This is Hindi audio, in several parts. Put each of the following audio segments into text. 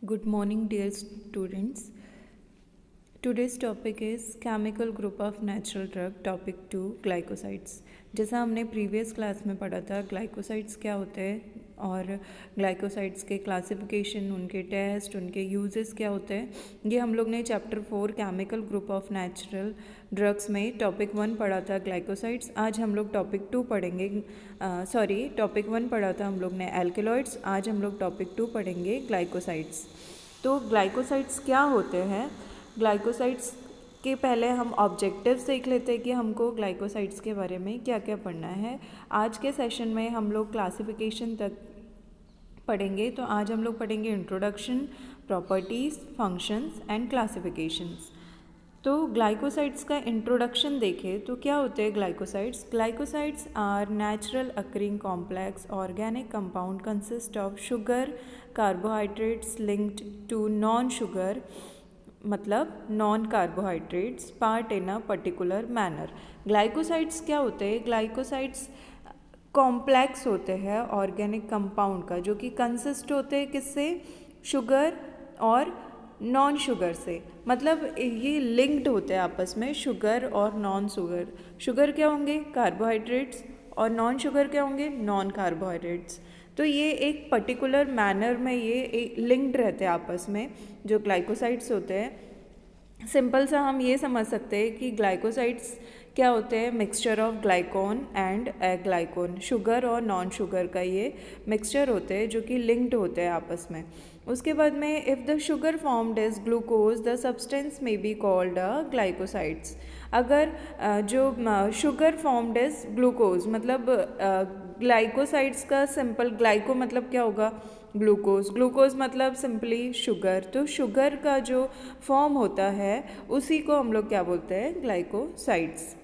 Good morning, dear students. Today's topic is chemical group of natural drug. Topic 2 glycosides. जैसा हमने प्रीवियस क्लास में पढ़ा था ग्लाइकोसाइड्स क्या होते हैं और ग्लाइकोसाइड्स के क्लासिफिकेशन, उनके टेस्ट, उनके यूजेस क्या होते हैं, ये हम लोग ने chapter 4 chemical group of natural drugs में टॉपिक 1 पढ़ा था ग्लाइकोसाइड्स. आज हम लोग टॉपिक 2 पढ़ेंगे. टॉपिक 1 पढ़ा था हम लोग ने एल्केलॉइड्स. आज हम लोग टॉपिक 2 पढ़ेंगे ग्लाइकोसाइड्स. तो ग्लाइकोसाइड्स क्या होते हैं? ग्लाइकोसाइड्स के पहले हम ऑब्जेक्टिव्स देख लेते हैं कि हमको ग्लाइकोसाइड्स के बारे में क्या क्या पढ़ना है. आज के सेशन में हम लोग क्लासिफिकेशन तक पढ़ेंगे. तो आज हम लोग पढ़ेंगे introduction, properties, functions and classifications. तो ग्लाइकोसाइड्स का इंट्रोडक्शन देखें तो क्या होते हैं glycosides? Glycosides are natural occurring complex organic compound consist of sugar carbohydrates linked to non sugar, मतलब non carbohydrates part in a particular manner. Glycosides क्या होते हैं? ग्लाइकोसाइड्स कॉम्प्लेक्स होते हैं ऑर्गेनिक कंपाउंड का, जो कि कंसिस्ट होते हैं किससे? शुगर और नॉन शुगर से. मतलब ये लिंक्ड होते हैं आपस में, शुगर और नॉन शुगर. शुगर क्या होंगे? कार्बोहाइड्रेट्स. और नॉन शुगर क्या होंगे? Non carbohydrates. तो ये एक पर्टिकुलर मैनर में ये लिंक्ड रहते हैं आपस में जो ग्लाइकोसाइड्स होते हैं. सिंपल सा हम ये समझ सकते हैं कि ग्लाइकोसाइड्स क्या होते हैं? Mixture of ग्लाइकोन and ग्लाइकोन. शुगर और नॉन शुगर का ये मिक्सचर होते हैं जो कि लिंक्ड होते हैं आपस में. उसके बाद में if the sugar formed is glucose the substance may be called glycosides. अगर जो शुगर फॉर्म्ड इज ग्लूकोज, मतलब ग्लाइकोसाइड्स का सिंपल ग्लाइको मतलब क्या होगा? ग्लूकोज. ग्लूकोज मतलब सिंपली शुगर. तो शुगर का जो फॉर्म होता है उसी को हम लोग क्या बोलते हैं? ग्लाइकोसाइड्स.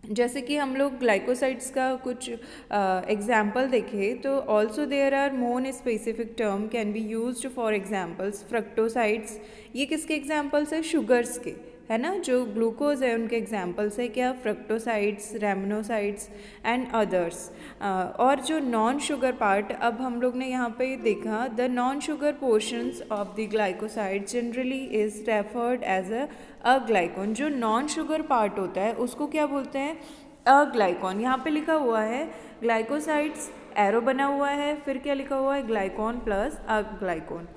जैसे कि हम लोग ग्लाइकोसाइड्स का कुछ एग्जाम्पल देखें तो also there are more specific term can be used for examples. Fructosides, ये किसके एग्जाम्पल्स है? शुगर्स के, है ना. जो ग्लूकोज है उनके एग्जाम्पल्स है क्या? फ्रक्टोसाइड्स, रेमनोसाइड्स एंड अदर्स. और जो नॉन शुगर पार्ट, अब हम लोग ने यहाँ पे देखा the non sugar portions of the glycoside generally is referred as a glycone. जो नॉन शुगर पार्ट होता है उसको क्या बोलते हैं? अ ग्लाइकोन. यहाँ पे लिखा हुआ है ग्लाइकोसाइड्स, एरो बना हुआ है, फिर क्या लिखा हुआ है? ग्लाइकोन प्लस अ ग्लाइकोन.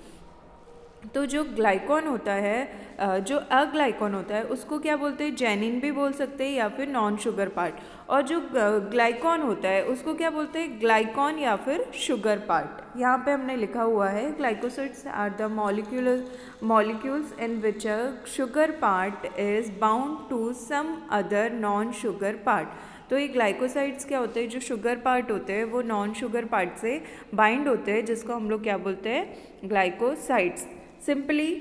तो जो ग्लाइकॉन होता है, जो अग्लाइकॉन होता है उसको क्या बोलते हैं? जेनिन भी बोल सकते हैं या फिर नॉन शुगर पार्ट. और जो ग्लाइकॉन होता है उसको क्या बोलते हैं? ग्लाइकॉन या फिर शुगर पार्ट. यहाँ पे हमने लिखा हुआ है glycosides are the molecules in which a sugar part is bound to some other non sugar part. तो ये ग्लाइकोसाइड्स क्या होते हैं? जो शुगर पार्ट होते हैं वो नॉन शुगर पार्ट से बाइंड होते हैं, जिसको हम लोग क्या बोलते हैं? ग्लाइकोसाइड्स. सिंपली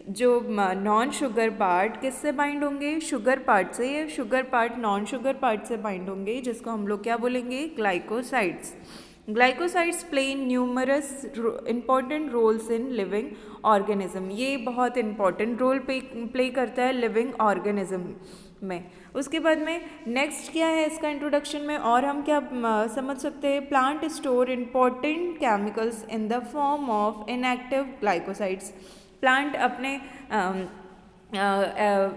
जो नॉन शुगर पार्ट किससे बाइंड होंगे? शुगर पार्ट से. या sugar part non sugar part से बाइंड होंगे, जिसको हम लोग क्या बोलेंगे? Glycosides. Glycosides play numerous important roles in living organism. ये बहुत इंपॉर्टेंट रोल प्ले करता है लिविंग ऑर्गेनिज्म में. उसके बाद में नेक्स्ट क्या है इसका इंट्रोडक्शन में, और हम क्या समझ सकते हैं? Plant store important chemicals in the form of inactive glycosides. Plant अपने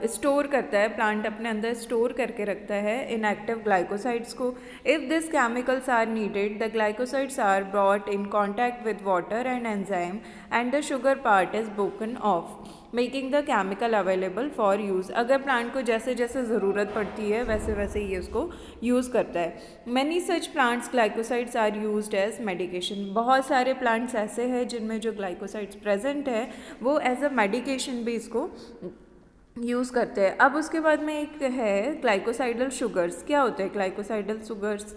स्टोर करता है, प्लांट अपने अंदर स्टोर करके रखता है इनएक्टिव ग्लाइकोसाइड्स को. If this chemicals are needed the glycosides are brought in contact with water and enzyme and the sugar part is broken off making the chemical available for use. अगर प्लांट को जैसे जैसे ज़रूरत पड़ती है वैसे वैसे ये उसको यूज़ करता है. Many such plants glycosides are used as medication. बहुत सारे प्लांट्स ऐसे हैं जिनमें जो ग्लाइकोसाइड्स प्रेजेंट है वो एज अ मेडिकेशन भी इसको यूज़ करते हैं. अब उसके बाद में एक है ग्लाइकोसाइडल शुगर्स. क्या होते हैं ग्लाइकोसाइडल शुगर्स?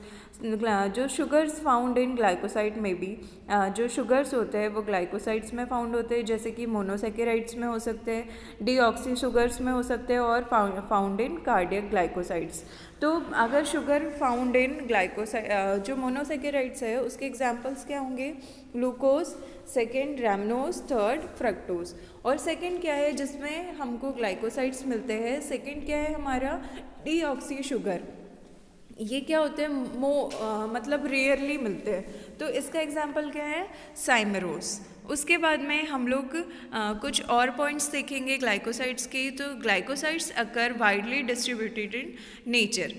जो शुगर्स फाउंड इन ग्लाइकोसाइड में भी, जो शुगर्स होते हैं वो ग्लाइकोसाइड्स में फाउंड होते हैं, जैसे कि मोनोसेकेराइड्स में हो सकते हैं, डीऑक्सी शुगर्स में हो सकते हैं और फाउंड इन कार्डियक ग्लाइकोसाइड्स. तो अगर शुगर फाउंड इन ग्लाइकोसाइड, जो मोनोसेकेराइड्स है उसके एग्जांपल्स क्या होंगे? Glucose, second rhamnose, third fructose. और सेकेंड क्या है जिसमें हमको ग्लाइकोसाइड्स मिलते हैं? सेकेंड क्या है हमारा? Deoxy sugar. ये क्या होते हैं? मतलब रेयरली मिलते हैं. तो इसका एग्जाम्पल क्या है? साइमेरोस. उसके बाद में हम लोग कुछ और पॉइंट्स देखेंगे ग्लाइकोसाइड्स के। तो glycosides occur widely distributed in nature.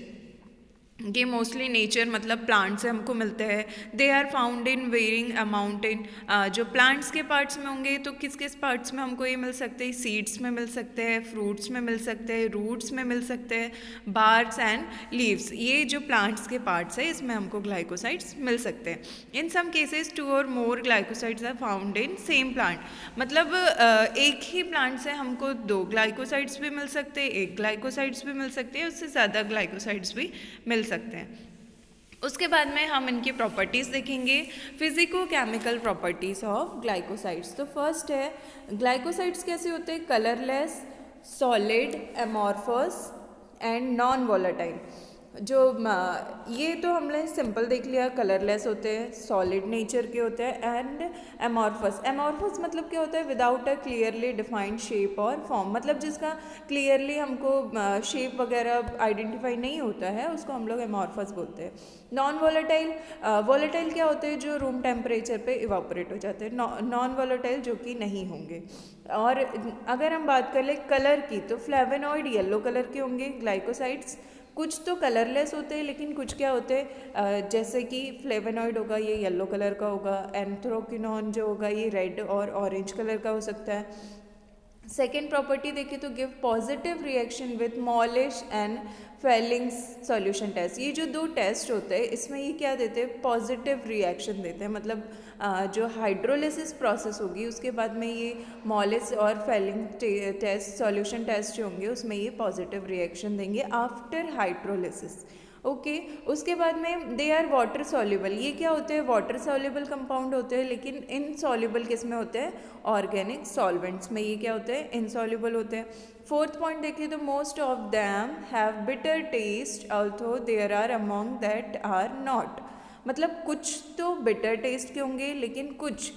ये मोस्टली नेचर मतलब प्लांट से हमको मिलते हैं। They are found in varying amount in, जो प्लांट्स के पार्ट्स में होंगे तो किस किस पार्ट्स में हमको ये मिल सकते हैं, सीड्स में मिल सकते हैं, फ्रूट्स में मिल सकते हैं, रूट्स में मिल सकते हैं, बार्स एंड लीव्स। ये जो प्लांट्स के पार्ट्स है इसमें हमको ग्लाइकोसाइड्स मिल सकते हैं। इन सम केसेस 2 और more glycosides are found in same plant. मतलब एक ही प्लांट से हमको 2 ग्लाइकोसाइड्स भी मिल सकते हैं, 1 ग्लाइकोसाइड्स भी मिल सकते हैं, उससे ज़्यादा ग्लाइकोसाइड्स भी मिल सकते हैं। उसके बाद में हम इनकी प्रॉपर्टीज़ देखेंगे, physico chemical properties of glycosides. तो फर्स्ट है ग्लाइकोसाइड्स कैसे होते हैं, colourless, solid, amorphous and non volatile. जो ये तो हमने सिंपल देख लिया, कलरलेस होते हैं, सॉलिड नेचर के होते हैं एंड एमॉर्फस। एमॉर्फस मतलब क्या होता है, without a clearly defined shape और फॉर्म, मतलब जिसका क्लियरली हमको शेप वगैरह आइडेंटिफाई नहीं होता है उसको हम लोग एमॉर्फस बोलते हैं। नॉन वॉलेटाइल, वॉलेटाइल क्या होते हैं, जो रूम टेम्परेचर पे इवापोरेट हो जाते हैं। नॉन वॉलेटाइल जो कि नहीं होंगे। और अगर हम बात कर ले कलर की, तो फ्लेवेनॉइड येलो कलर के होंगे ग्लाइकोसाइड्स। कुछ तो कलरलेस होते हैं लेकिन कुछ क्या होते हैं, जैसे कि फ्लेवेनॉइड होगा ये येलो कलर का होगा, एंथ्रोक्विनोन जो होगा ये रेड और ऑरेंज कलर का हो सकता है। सेकेंड प्रॉपर्टी देखें तो give positive reaction with Molisch and Fehling's solution test. ये जो 2 टेस्ट होते हैं इसमें ये क्या देते हैं, पॉजिटिव रिएक्शन देते हैं। मतलब जो हाइड्रोलिसिस प्रोसेस होगी उसके बाद में ये मॉलिस और फेलिंग टेस्ट सॉल्यूशन टेस्ट जो होंगे उसमें ये पॉजिटिव रिएक्शन देंगे आफ्टर हाइड्रोलिसिस। ओके उसके बाद में दे आर वाटर सॉल्युबल। ये क्या होते हैं, वाटर सॉल्युबल कंपाउंड होते हैं, लेकिन इनसॉल्युबल किस में होते हैं, ऑर्गेनिक सॉल्वेंट्स में ये क्या होते हैं, इनसॉल्युबल होते हैं। फोर्थ पॉइंट देखिए तो most of them have bitter taste although there are among that are not. मतलब कुछ तो बिटर टेस्ट के होंगे लेकिन कुछ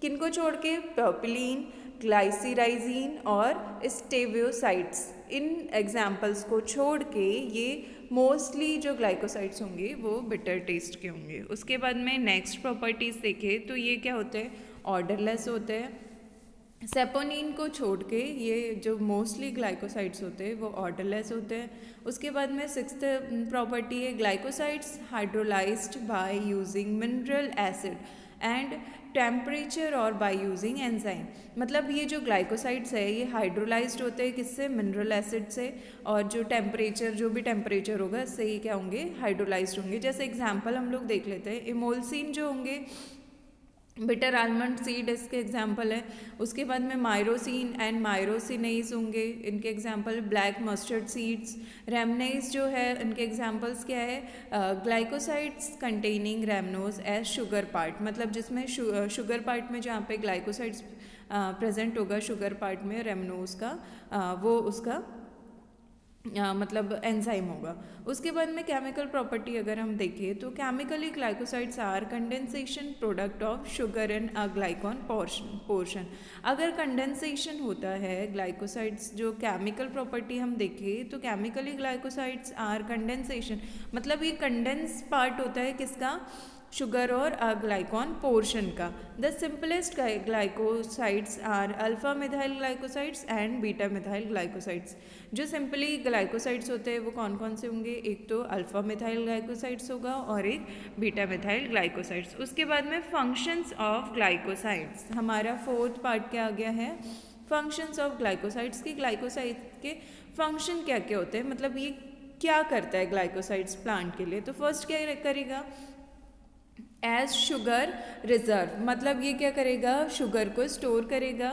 किनको छोड़ के, प्रोपिलीन, ग्लाइसिराइजीन और स्टेवियोसाइड्स, इन एग्जाम्पल्स को छोड़ के ये मोस्टली जो ग्लाइकोसाइड्स होंगे वो बिटर टेस्ट के होंगे। उसके बाद में नेक्स्ट प्रॉपर्टीज़ देखें तो ये क्या होते हैं, ऑर्डरलेस होते हैं। सेपोनिन को छोड़ के ये जो मोस्टली ग्लाइकोसाइड्स होते हैं वो ऑर्डरलेस होते हैं। उसके बाद में सिक्स्थ प्रॉपर्टी है glycosides hydrolysed by using mineral acid and temperature और बाय यूजिंग एंजाइम। मतलब ये जो ग्लाइकोसाइड्स है ये हाइड्रोलाइज्ड होते हैं किससे, मिनरल एसिड से, और जो टेम्परेचर जो भी टेम्परेचर होगा इससे ये क्या होंगे, हाइड्रोलाइज्ड होंगे। जैसे एग्जांपल हम लोग देख लेते हैं, इमोल्सिन जो होंगे, बिटर आलमंड सीड इसके एग्जाम्पल है। उसके बाद में मायरोसिन एंड मायरोसिनेज होंगे, इनके example black mustard seeds. Rhamnase जो है इनके एग्जाम्पल्स क्या है, glycosides containing rhamnose as sugar part. मतलब जिसमें शुगर पार्ट में जहाँ पे ग्लाइकोसाइड्स प्रेजेंट होगा शुगर पार्ट में रेमनोज का, वो उसका मतलब एंजाइम होगा। उसके बाद में केमिकल प्रॉपर्टी अगर हम देखें तो chemically glycosides are condensation product of sugar in a glycone portion. अगर कंडेंसेशन होता है ग्लाइकोसाइड्स, जो केमिकल प्रॉपर्टी हम देखें तो केमिकली ग्लाइकोसाइड्स आर कंडेंसेशन, मतलब ये कंडेंस पार्ट होता है किसका, शुगर और ग्लाइकॉन पोर्शन का। The simplest glycosides are alpha methyl glycosides and beta methyl glycosides. जो सिंपली ग्लाइकोसाइड्स होते हैं वो कौन कौन से होंगे, एक तो अल्फा मिथाइल ग्लाइकोसाइड्स होगा और एक बीटा मिथाइल ग्लाइकोसाइड्स। उसके बाद में फंक्शंस ऑफ ग्लाइकोसाइड्स, हमारा फोर्थ पार्ट क्या आ गया है, फंक्शंस ऑफ ग्लाइकोसाइड्स की। ग्लाइकोसाइड के फंक्शन क्या क्या होते हैं, मतलब ये क्या करता है ग्लाइकोसाइड्स प्लांट के लिए। तो फर्स्ट क्या करेगा, एज शुगर रिजर्व, मतलब ये क्या करेगा, शुगर को स्टोर करेगा,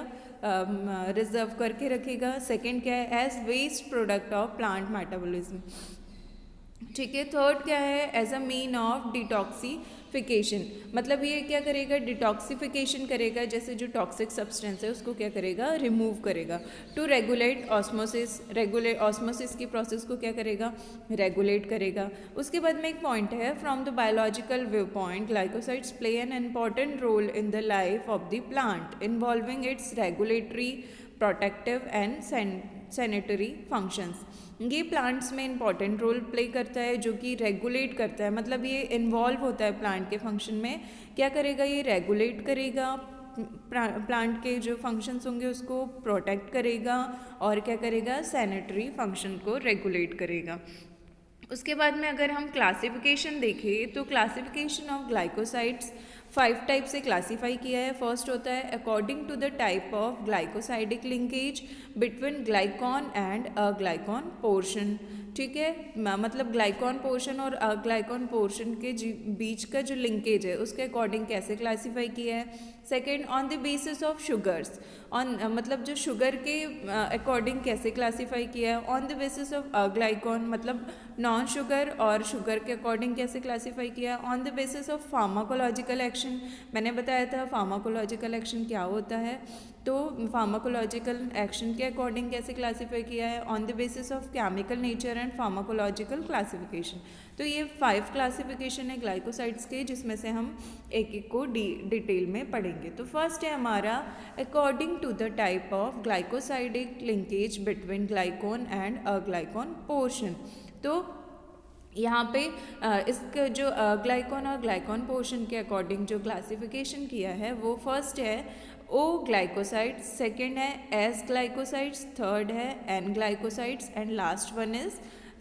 रिजर्व करके रखेगा। सेकंड क्या है, as waste product of plant metabolism. ठीक है, थर्ड क्या है, as a mean of detoxification, मतलब ये क्या करेगा, डिटॉक्सिफिकेशन करेगा, जैसे जो टॉक्सिक सब्सटेंस है उसको क्या करेगा, रिमूव करेगा। टू रेगुलेट ऑस्मोसिस, ऑस्मोसिस की प्रोसेस को क्या करेगा, रेगुलेट करेगा। उसके बाद में एक पॉइंट है, from the biological view point glycosides play an important role in the life of the plant involving its regulatory, protective and sanitary functions. ये प्लांट्स में इंपॉर्टेंट रोल प्ले करता है, जो कि रेगुलेट करता है, मतलब ये इन्वॉल्व होता है प्लांट के फंक्शन में। क्या करेगा, ये रेगुलेट करेगा, प्लांट के जो फंक्शंस होंगे उसको प्रोटेक्ट करेगा और क्या करेगा, सैनिटरी फंक्शन को रेगुलेट करेगा। उसके बाद में अगर हम क्लासिफिकेशन देखें तो क्लासिफिकेशन ऑफ ग्लाइकोसाइड्स 5 टाइप से क्लासीफाई किया है। फर्स्ट होता है according to the type of glycosidic linkage between glycone and a glycone portion. ठीक है, मतलब ग्लाइकॉन पोर्शन और अग्लाइकॉन पोर्शन के बीच का जो लिंकेज है उसके अकॉर्डिंग कैसे क्लासीफाई किया है। Second, on the basis of sugars, on मतलब जो शुगर के अकॉर्डिंग कैसे क्लासीफाई किया है। ऑन द बेसिस ऑफ ग्लाइकॉन मतलब नॉन शुगर और शुगर के अकॉर्डिंग कैसे क्लासीफाई किया। On the basis of pharmacological action, मैंने बताया था फार्माकोलॉजिकल एक्शन क्या होता है, तो फार्माकोलॉजिकल एक्शन के अकॉर्डिंग कैसे क्लासीफाई किया है। On the basis of chemical nature and pharmacological classification. तो ये 5 क्लासिफिकेशन है ग्लाइकोसाइड्स के, जिसमें से हम एक एक को डिटेल में पढ़ेंगे। तो फर्स्ट है हमारा according to the type of glycosidic linkage between glycone and aglycone portion. तो यहाँ पे इसका जो ग्लाइकॉन और ग्लाइकॉन पोर्शन के अकॉर्डिंग जो क्लासिफिकेशन किया है वो फर्स्ट है ओ ग्लाइकोसाइड्स, सेकेंड है एस ग्लाइकोसाइड्स, थर्ड है N glycosides and last one is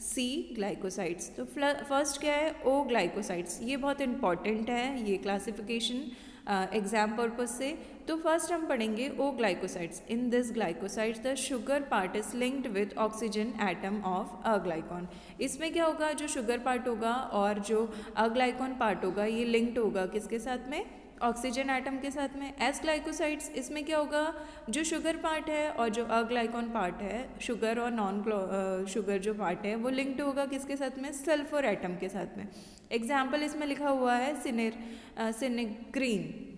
C glycosides. तो फर्स्ट क्या है, ओ ग्लाइकोसाइड्स, ये बहुत इंपॉर्टेंट है ये क्लासिफिकेशन एग्जाम पर्पज से। तो फर्स्ट हम पढ़ेंगे O glycosides. In this glycosides the sugar part is linked with oxygen atom of a glycone. इसमें क्या होगा, जो शुगर पार्ट होगा और जो अग्लाइकॉन पार्ट होगा ये लिंक्ड होगा किसके साथ में, ऑक्सीजन एटम के साथ में। एस ग्लाइकोसाइड्स, इसमें क्या होगा, जो शुगर पार्ट है और जो अग्लाइकॉन पार्ट है, शुगर और नॉन शुगर जो पार्ट है वो लिंक्ड होगा किसके साथ में, सल्फर एटम के साथ में। एग्जाम्पल इसमें लिखा हुआ है सिनेग्रीन।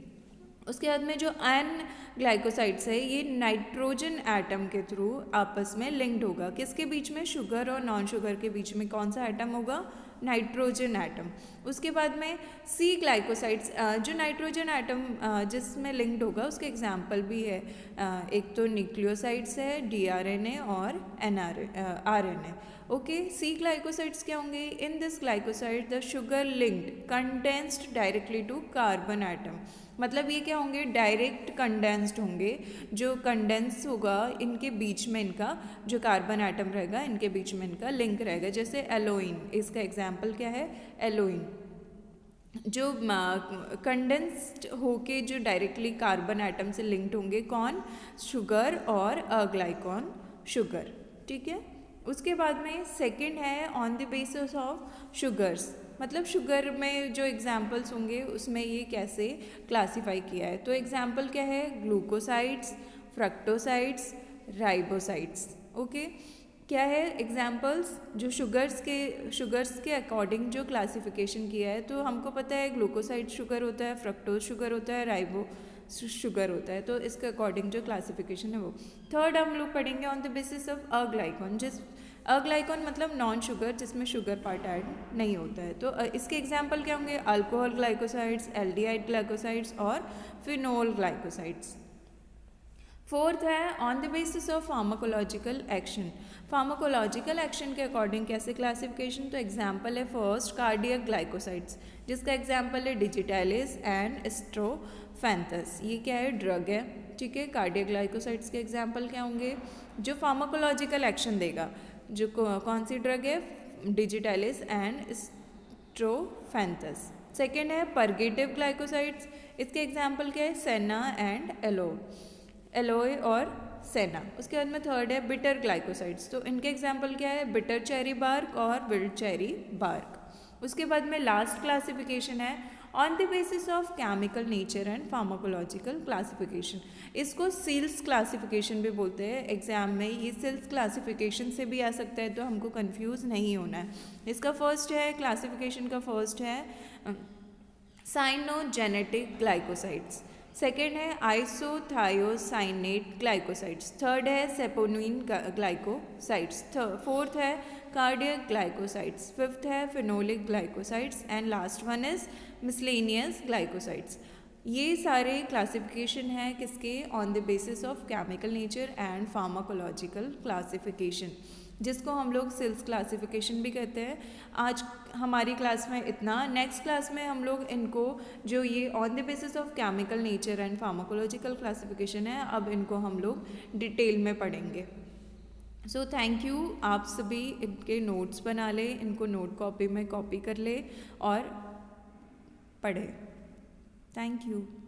उसके बाद में जो एन ग्लाइकोसाइड्स है ये नाइट्रोजन एटम के थ्रू आपस में लिंक्ड होगा किसके बीच में, शुगर और नॉन शुगर के बीच में। कौन सा एटम होगा, नाइट्रोजन एटम। उसके बाद में सी ग्लाइकोसाइड्स, जो नाइट्रोजन एटम जिसमें लिंक्ड होगा उसके एग्जाम्पल भी है, एक तो न्यूक्लियोसाइड्स है डीआरएनए और आरएनए। ओके, सी ग्लाइकोसाइड्स क्या होंगे, in this glycoside the sugar linked condensed directly to carbon atom. मतलब ये क्या होंगे, डायरेक्ट कंडेंस्ड होंगे, जो कंडेंस होगा इनके बीच में, इनका जो कार्बन एटम रहेगा इनके बीच में इनका लिंक रहेगा। जैसे एलोइन, इसका एग्जाम्पल क्या है, एलोइन जो कंडेंस्ड होके जो डायरेक्टली कार्बन एटम से लिंक्ड होंगे, कौन, शुगर और ग्लाइकॉन शुगर। ठीक है, उसके बाद में सेकंड है on the basis of sugars, मतलब शुगर में जो एग्जाम्पल्स होंगे उसमें ये कैसे क्लासीफाई किया है। तो एग्जाम्पल क्या है, ग्लूकोसाइड्स, फ्रक्टोसाइड्स, राइबोसाइड्स। ओके, क्या है एग्जाम्पल्स, जो शुगर्स के अकॉर्डिंग जो क्लासिफिकेशन किया है। तो हमको पता है ग्लूकोसाइड शुगर होता है, फ्रक्टोज शुगर होता है, राइबो शुगर होता है, तो इसके अकॉर्डिंग जो क्लासिफिकेशन है वो। थर्ड हम लोग पढ़ेंगे ऑन द बेसिस ऑफ अग्लाइकॉन, जिस अग्लाइकॉन मतलब नॉन शुगर जिसमें शुगर पार्ट ऐड नहीं होता है। तो इसके एग्जाम्पल क्या होंगे, अल्कोहल ग्लाइकोसाइड्स, एल्डिहाइड ग्लाइकोसाइड्स और फिनोल ग्लाइकोसाइड्स। फोर्थ है on the basis of pharmacological action. Pharmacological action के अकॉर्डिंग कैसे क्लासिफिकेशन, तो एग्जाम्पल है फर्स्ट कार्डियक ग्लाइकोसाइड्स, जिसका एग्जाम्पल है डिजिटैलिस एंड स्ट्रोफेंथस। ये क्या है, ड्रग है। ठीक है, कार्डियक ग्लाइकोसाइड्स के एग्जाम्पल क्या होंगे, जो फार्माकोलॉजिकल एक्शन देगा, जो कौन सी ड्रग है, डिजिटैलिस एंड स्ट्रोफेंथस। सेकेंड है परगेटिव ग्लाइकोसाइड्स, इसके एग्जाम्पल क्या है, सेना एंड एलोए और सेना। उसके बाद में थर्ड है बिटर ग्लाइकोसाइड्स, तो इनके एग्जाम्पल क्या है, बिटर चेरी बार्क और विल्ड चेरी बार्क। उसके बाद में लास्ट क्लासिफिकेशन है on the basis of chemical nature and pharmacological classification. इसको सील्स क्लासिफिकेशन भी बोलते हैं, एग्जाम में ये सील्स क्लासिफिकेशन से भी आ सकता है, तो हमको कंफ्यूज नहीं होना है। इसका फर्स्ट है क्लासिफिकेशन का फर्स्ट है साइनोजेनेटिक ग्लाइकोसाइड्स, सेकेंड है आइसोथायोसाइनेट ग्लाइकोसाइड्स, थर्ड है सेपोनिन ग्लाइकोसाइड्स, फोर्थ है कार्डियक ग्लाइकोसाइड्स, फिफ्थ है phenolic glycosides and last one is miscellaneous glycosides. ये सारे क्लासिफिकेशन है किसके, on the basis of chemical nature and pharmacological classification. जिसको हम लोग सिल्स क्लासिफिकेशन भी कहते हैं। आज हमारी क्लास में इतना, नेक्स्ट क्लास में हम लोग इनको जो ये on the basis of chemical nature and pharmacological classification है, अब इनको हम लोग डिटेल में पढ़ेंगे। So thank you. आप सभी इनके नोट्स बना लें, इनको नोट कॉपी में कॉपी कर ले और पढ़े। Thank you.